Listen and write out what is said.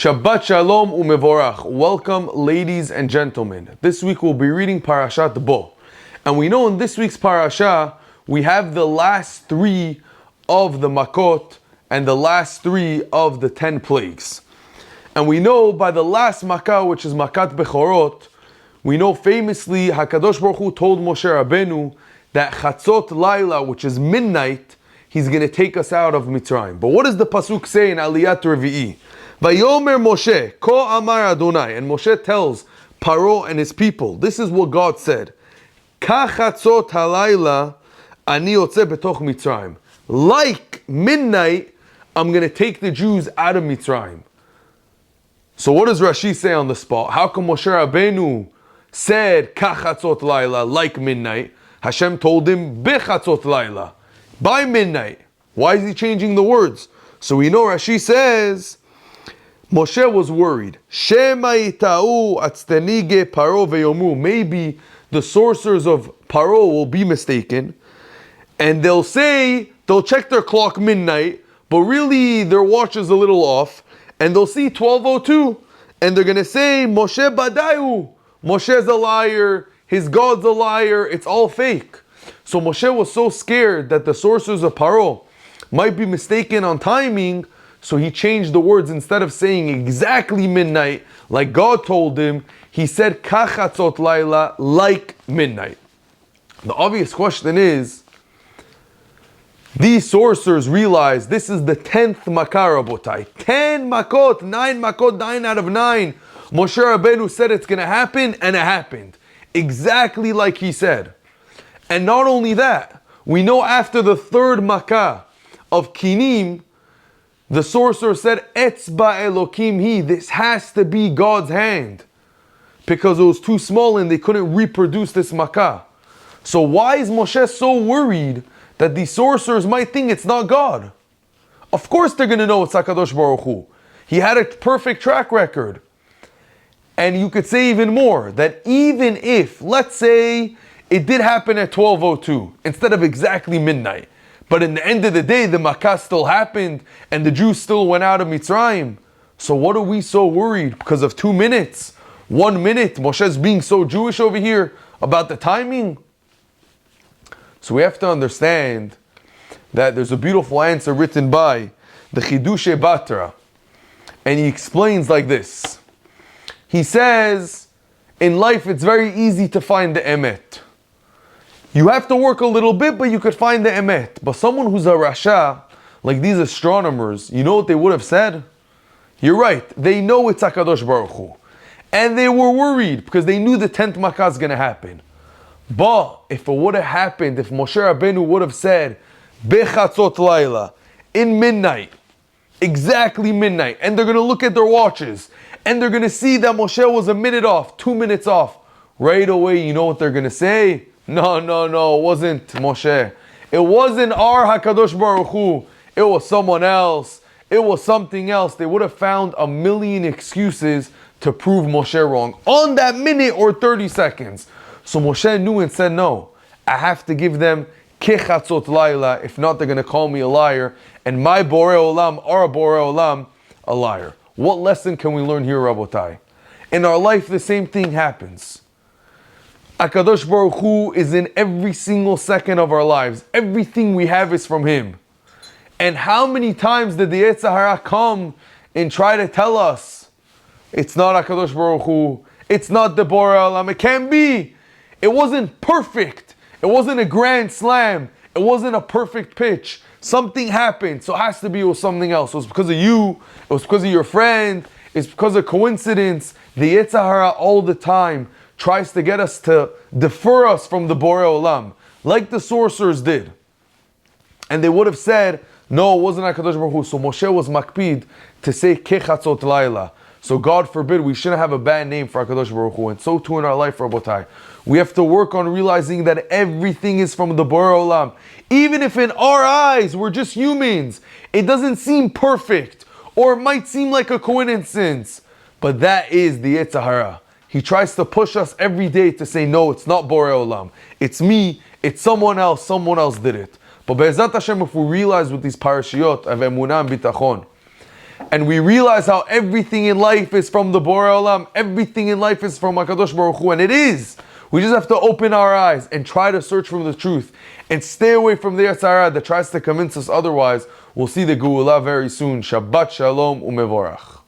Shabbat Shalom umevorach. Welcome, ladies and gentlemen. This week we'll be reading Parashat Bo. And we know in this week's parasha, we have the last three of the Makot and the last three of the 10 plagues. And we know by the last Makkah, which is Makat Bechorot, we know famously HaKadosh Baruch Hu told Moshe Rabbeinu that Chatzot Laila, which is midnight, he's going to take us out of Mitzrayim. But what does the Pasuk say in Aliyat Revi'i? Vayomer Moshe, Ko Amar Adonai, and Moshe tells Paro and his people, this is what God said, Ka Chatzot Halayla Ani Yotze Betoch Mitzrayim. Like midnight, I'm going to take the Jews out of Mitzrayim. So what does Rashi say on the spot? How come Moshe Rabbeinu said Ka Chatzot Laila, like midnight? Hashem told him Bechatzot Laila, by midnight. Why is he changing the words? So we know Rashi says Moshe was worried. Shema yita'u atztenige paro veyomu. Maybe the sorcerers of Paro will be mistaken, and they'll check their clock midnight, but really their watch is a little off, and they'll see 12:02, and they're gonna say Moshe badayu. Moshe's a liar. His God's a liar. It's all fake. So Moshe was so scared that the sorcerers of Paro might be mistaken on timing, so he changed the words. Instead of saying exactly midnight, like God told him, he said Ka Chatzot Laila, like midnight. The obvious question is, these sorcerers realize this is the 10th Makah, Rabotai. 10 Makot, 9 out of 9. Moshe Rabbeinu said it's going to happen, and it happened. Exactly like he said. And not only that, we know after the third Makah of Kinim, the sorcerer said, Etzba Elokim hi, this has to be God's hand. Because it was too small and they couldn't reproduce this Makah. So why is Moshe so worried that these sorcerers might think it's not God? Of course they're going to know it's HaKadosh Baruch Hu. He had a perfect track record. And you could say even more, that even if, let's say, it did happen at 12:02 instead of exactly midnight, but in the end of the day, the Makkah still happened and the Jews still went out of Mitzrayim. So what are we so worried? Because of 2 minutes? 1 minute? Moshe's being so Jewish over here about the timing? So we have to understand that there's a beautiful answer written by the Chidushe Batra. And he explains like this. He says, in life it's very easy to find the emet. You have to work a little bit, but you could find the emet. But someone who's a rasha, like these astronomers, you know what they would have said? You're right, they know it's HaKadosh Baruch Hu. And they were worried because they knew the 10th Makkah is going to happen. But if it would have happened, if Moshe Rabbeinu would have said, Bechatzot Laila, in midnight, exactly midnight, and they're going to look at their watches, and they're going to see that Moshe was a minute off, 2 minutes off, right away, you know what they're going to say? No, it wasn't Moshe. It wasn't our HaKadosh Baruch Hu. It was someone else. It was something else. They would have found a million excuses to prove Moshe wrong on that minute or 30 seconds. So Moshe knew and said, no, I have to give them Kechatzot Laila. If not, they're going to call me a liar. And my Borei Olam, our Borei Olam, a liar. What lesson can we learn here, Rabotai? In our life, the same thing happens. HaKadosh Baruch Hu is in every single second of our lives. Everything we have is from Him. And how many times did the Yetzer Hara come and try to tell us, it's not HaKadosh Baruch Hu, it's not the Borei Olam, it can't be. It wasn't perfect. It wasn't a grand slam. It wasn't a perfect pitch. Something happened, so it has to be with something else. It was because of you, it was because of your friend, it's because of coincidence. The Yetzer Hara all the time tries to get us to defer us from the Borei Olam, like the sorcerers did. And they would have said, no, it wasn't HaKadosh Baruch Hu. So Moshe was makpid to say Kechatzot Laila. So God forbid, we shouldn't have a bad name for HaKadosh Baruch Hu. And so too in our life, Rabotai. We have to work on realizing that everything is from the Borei Olam. Even if in our eyes, we're just humans, it doesn't seem perfect, or it might seem like a coincidence. But that is the Yetzer Hara. He tries to push us every day to say, no, it's not Borei Olam. It's me, it's someone else did it. But Be'ezat Hashem, if we realize with these parashiyot of emunah and bitachon, and we realize how everything in life is from the Borei Olam, everything in life is from HaKadosh Baruch Hu, and it is. We just have to open our eyes and try to search from the truth and stay away from the Yetzer Hara that tries to convince us otherwise. We'll see the Geula very soon. Shabbat Shalom u'mevorach.